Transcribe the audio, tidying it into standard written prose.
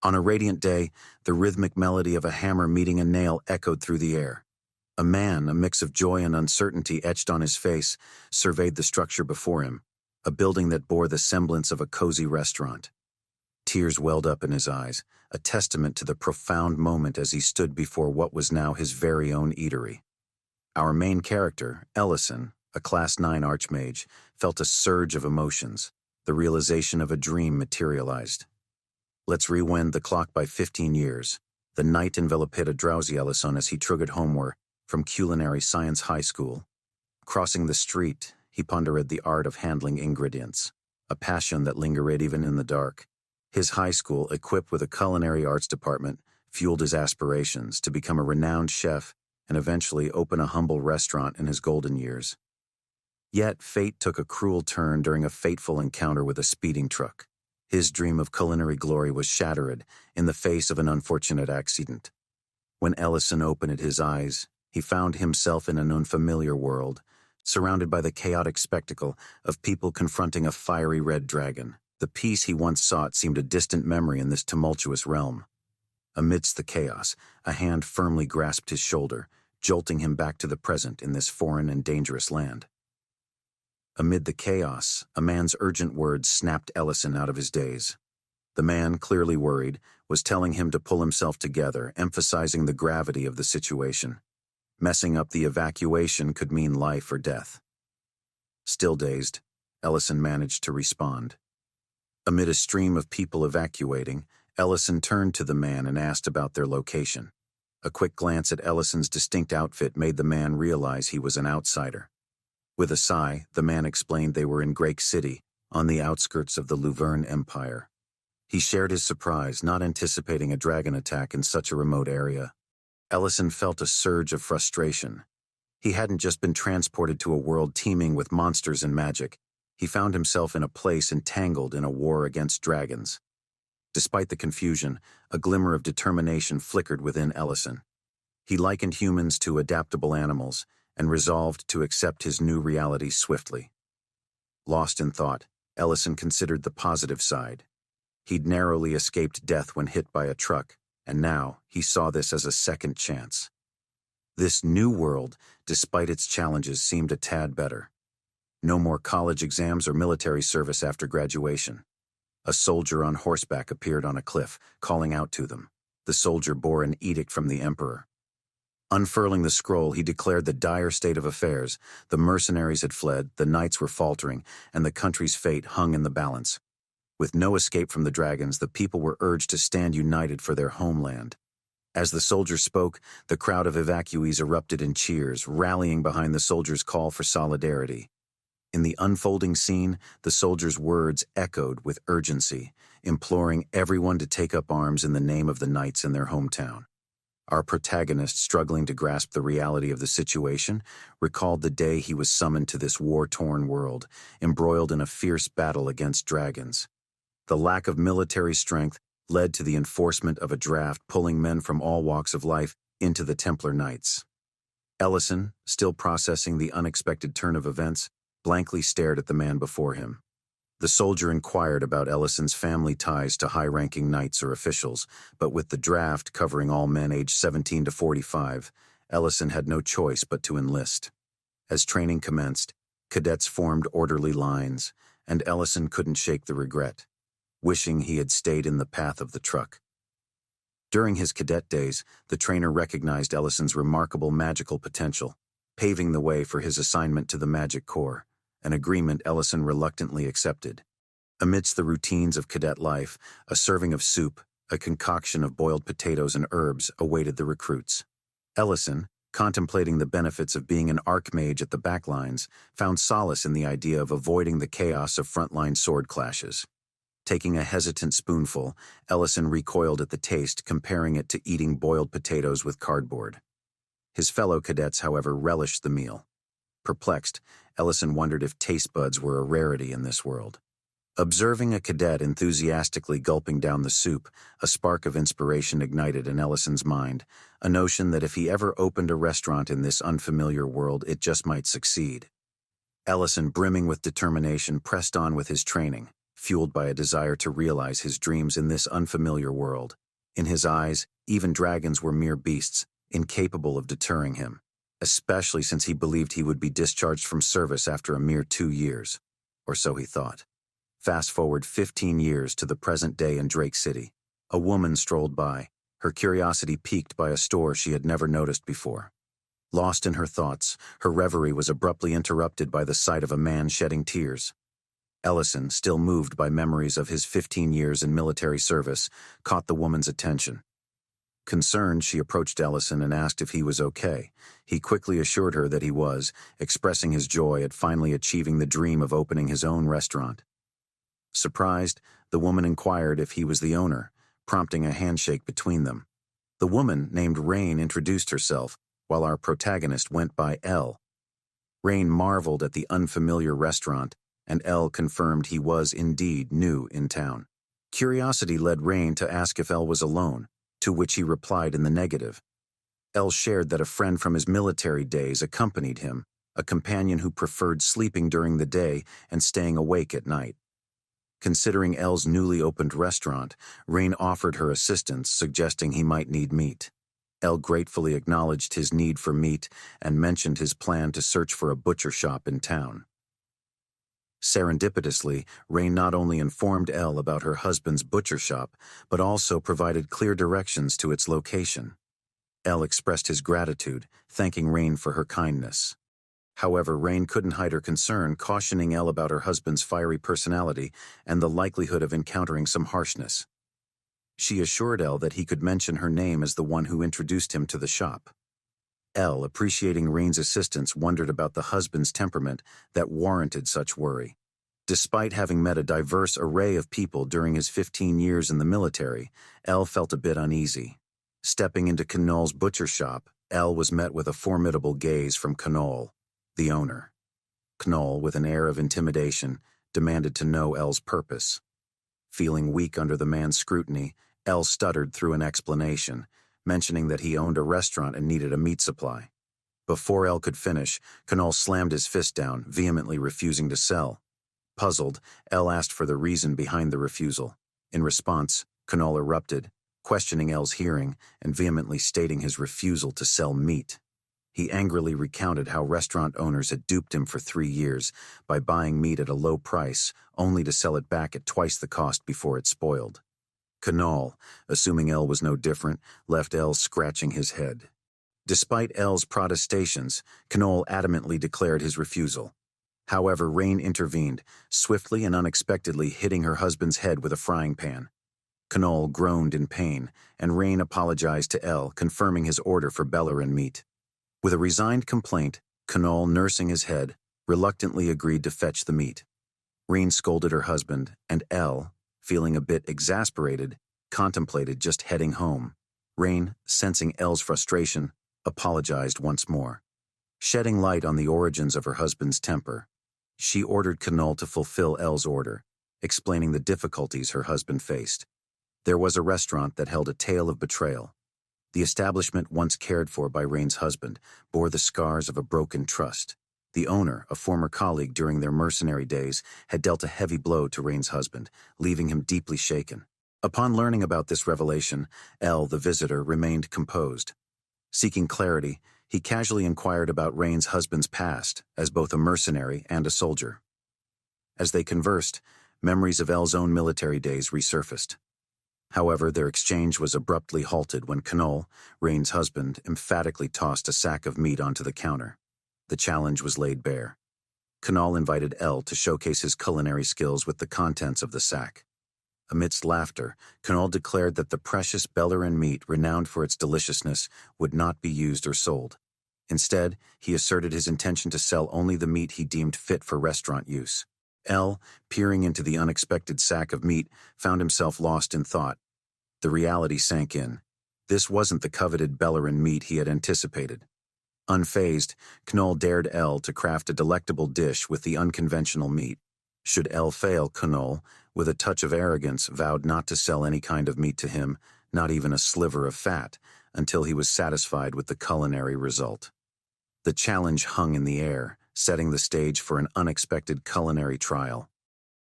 On a radiant day, the rhythmic melody of a hammer meeting a nail echoed through the air. A man, a mix of joy and uncertainty etched on his face, surveyed the structure before him, a building that bore the semblance of a cozy restaurant. Tears welled up in his eyes, a testament to the profound moment as he stood before what was now his very own eatery. Our main character, Ellison, a Class 9 Archmage, felt a surge of emotions, the realization of a dream materialized. Let's rewind the clock by 15 years. The night enveloped a drowsy Ellison as he trudged homeward from Culinary Science High School. Crossing the street, he pondered the art of handling ingredients, a passion that lingered even in the dark. His high school, equipped with a culinary arts department, fueled his aspirations to become a renowned chef and eventually open a humble restaurant in his golden years. Yet fate took a cruel turn during a fateful encounter with a speeding truck. His dream of culinary glory was shattered in the face of an unfortunate accident. When Ellison opened his eyes, he found himself in an unfamiliar world, surrounded by the chaotic spectacle of people confronting a fiery red dragon. The peace he once sought seemed a distant memory in this tumultuous realm. Amidst the chaos, a hand firmly grasped his shoulder, jolting him back to the present in this foreign and dangerous land. Amid the chaos, a man's urgent words snapped Ellison out of his daze. The man, clearly worried, was telling him to pull himself together, emphasizing the gravity of the situation. Messing up the evacuation could mean life or death. Still dazed, Ellison managed to respond. Amid a stream of people evacuating, Ellison turned to the man and asked about their location. A quick glance at Ellison's distinct outfit made the man realize he was an outsider. With a sigh, the man explained they were in Greek City, on the outskirts of the Rurin Empire. He shared his surprise, not anticipating a dragon attack in such a remote area. Ellison felt a surge of frustration. He hadn't just been transported to a world teeming with monsters and magic. He found himself in a place entangled in a war against dragons. Despite the confusion, a glimmer of determination flickered within Ellison. He likened humans to adaptable animals and resolved to accept his new reality swiftly. Lost in thought, Ellison considered the positive side. He'd narrowly escaped death when hit by a truck, and now he saw this as a second chance. This new world, despite its challenges, seemed a tad better. No more college exams or military service after graduation. A soldier on horseback appeared on a cliff, calling out to them. The soldier bore an edict from the emperor. Unfurling the scroll, he declared the dire state of affairs. The mercenaries had fled, the knights were faltering, and the country's fate hung in the balance. With no escape from the dragons, the people were urged to stand united for their homeland. As the soldier spoke, the crowd of evacuees erupted in cheers, rallying behind the soldier's call for solidarity. In the unfolding scene, the soldier's words echoed with urgency, imploring everyone to take up arms in the name of the knights in their hometown. Our protagonist, struggling to grasp the reality of the situation, recalled the day he was summoned to this war-torn world, embroiled in a fierce battle against dragons. The lack of military strength led to the enforcement of a draft pulling men from all walks of life into the Templar Knights. Ellison, still processing the unexpected turn of events, blankly stared at the man before him. The soldier inquired about Ellison's family ties to high-ranking knights or officials, but with the draft covering all men aged 17 to 45, Ellison had no choice but to enlist. As training commenced, cadets formed orderly lines, and Ellison couldn't shake the regret, wishing he had stayed in the path of the truck. During his cadet days, the trainer recognized Ellison's remarkable magical potential, paving the way for his assignment to the Magic Corps, an agreement Ellison reluctantly accepted. Amidst the routines of cadet life, a serving of soup, a concoction of boiled potatoes and herbs awaited the recruits. Ellison, contemplating the benefits of being an archmage at the backlines, found solace in the idea of avoiding the chaos of frontline sword clashes. Taking a hesitant spoonful, Ellison recoiled at the taste, comparing it to eating boiled potatoes with cardboard. His fellow cadets, however, relished the meal. Perplexed, Ellison wondered if taste buds were a rarity in this world. Observing a cadet enthusiastically gulping down the soup, a spark of inspiration ignited in Ellison's mind, a notion that if he ever opened a restaurant in this unfamiliar world, it just might succeed. Ellison, brimming with determination, pressed on with his training, fueled by a desire to realize his dreams in this unfamiliar world. In his eyes, even dragons were mere beasts, incapable of deterring him, especially since he believed he would be discharged from service after a mere 2 years. Or so he thought. Fast forward 15 years to the present day in Drake City. A woman strolled by, her curiosity piqued by a store she had never noticed before. Lost in her thoughts, her reverie was abruptly interrupted by the sight of a man shedding tears. Ellison, still moved by memories of his 15 years in military service, caught the woman's attention. Concerned, she approached Ellison and asked if he was okay. He quickly assured her that he was, expressing his joy at finally achieving the dream of opening his own restaurant. Surprised, the woman inquired if he was the owner, prompting a handshake between them. The woman, named Rain, introduced herself, while our protagonist went by Elle. Rain marveled at the unfamiliar restaurant, and Elle confirmed he was indeed new in town. Curiosity led Rain to ask if Elle was alone, to which he replied in the negative. Elle shared that a friend from his military days accompanied him, a companion who preferred sleeping during the day and staying awake at night. Considering Elle's newly opened restaurant, Rain offered her assistance, suggesting he might need meat. Elle gratefully acknowledged his need for meat and mentioned his plan to search for a butcher shop in town. Serendipitously, Rain not only informed Elle about her husband's butcher shop, but also provided clear directions to its location. Elle expressed his gratitude, thanking Rain for her kindness. However, Rain couldn't hide her concern, cautioning Elle about her husband's fiery personality and the likelihood of encountering some harshness. She assured Elle that he could mention her name as the one who introduced him to the shop. Elle, appreciating Rain's assistance, wondered about the husband's temperament that warranted such worry. Despite having met a diverse array of people during his 15 years in the military, Elle felt a bit uneasy. Stepping into Knoll's butcher shop, Elle was met with a formidable gaze from Knoll, the owner. Knoll, with an air of intimidation, demanded to know Elle's purpose. Feeling weak under the man's scrutiny, Elle stuttered through an explanation, mentioning that he owned a restaurant and needed a meat supply. Before Elle could finish, Knoll slammed his fist down, vehemently refusing to sell. Puzzled, Elle asked for the reason behind the refusal. In response, Knoll erupted, questioning Elle's hearing and vehemently stating his refusal to sell meat. He angrily recounted how restaurant owners had duped him for 3 years by buying meat at a low price, only to sell it back at twice the cost before it spoiled. Knoll, assuming Elle was no different, left Elle scratching his head. Despite Elle's protestations, Knoll adamantly declared his refusal. However, Rain intervened, swiftly and unexpectedly hitting her husband's head with a frying pan. Knoll groaned in pain, and Rain apologized to Elle, confirming his order for Bellerin meat. With a resigned complaint, Knoll, nursing his head, reluctantly agreed to fetch the meat. Rain scolded her husband, and Elle, feeling a bit exasperated, contemplated just heading home. Rain, sensing Elle's frustration, apologized once more. Shedding light on the origins of her husband's temper, she ordered Knoll to fulfill Elle's order, explaining the difficulties her husband faced. There was a restaurant that held a tale of betrayal. The establishment, once cared for by Rain's husband, bore the scars of a broken trust. The owner, a former colleague during their mercenary days, had dealt a heavy blow to Rain's husband, leaving him deeply shaken. Upon learning about this revelation, Elle, the visitor, remained composed. Seeking clarity, he casually inquired about Rain's husband's past, as both a mercenary and a soldier. As they conversed, memories of Elle's own military days resurfaced. However, their exchange was abruptly halted when Knoll, Rain's husband, emphatically tossed a sack of meat onto the counter. The challenge was laid bare. Knoll invited Elle to showcase his culinary skills with the contents of the sack. Amidst laughter, Knoll declared that the precious Bellerin meat, renowned for its deliciousness, would not be used or sold. Instead, he asserted his intention to sell only the meat he deemed fit for restaurant use. Elle, peering into the unexpected sack of meat, found himself lost in thought. The reality sank in. This wasn't the coveted Bellerin meat he had anticipated. Unfazed, Knoll dared Elle to craft a delectable dish with the unconventional meat. Should Elle fail, Knoll, with a touch of arrogance, vowed not to sell any kind of meat to him, not even a sliver of fat, until he was satisfied with the culinary result. The challenge hung in the air, setting the stage for an unexpected culinary trial.